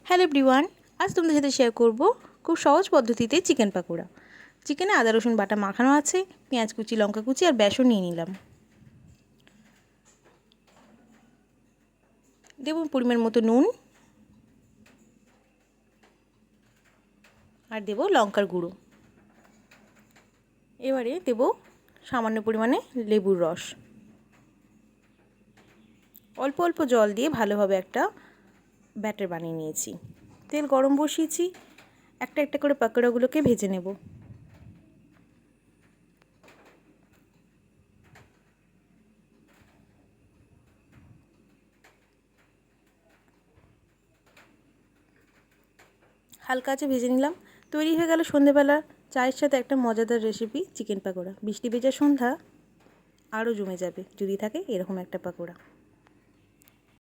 Hello everyone, আজ তোমাদের সাথে শেয়ার করব খুব সহজ পদ্ধতিতে চিকেন পাকোড়া। চিকেনে আদা রসুন বাটা মাখানো আছে, পেঁয়াজ কুচি, লঙ্কা কুচি আর বেসন নিয়ে নিলাম। দেব পরিমাণ মতো নুন আর দেব লঙ্কার গুঁড়ো। এবারে দেব সামান্য পরিমাণে লেবুর রস। অল্প অল্প জল দিয়ে ভালোভাবে একটা ব্যাটার বানিয়ে নিয়েছি। তেল গরম বসিয়েছি, একটা একটা করে পাকোড়াগুলোকে ভেজে নেব। হালকা আছে ভেজে নিলাম। তৈরি হয়ে গেল সন্ধেবেলা চায়ের সাথে একটা মজাদার রেসিপি চিকেন পাকোড়া। বৃষ্টি ভেজা সন্ধ্যা আরও জমে যাবে যদি থাকে এরকম একটা পাকোড়া।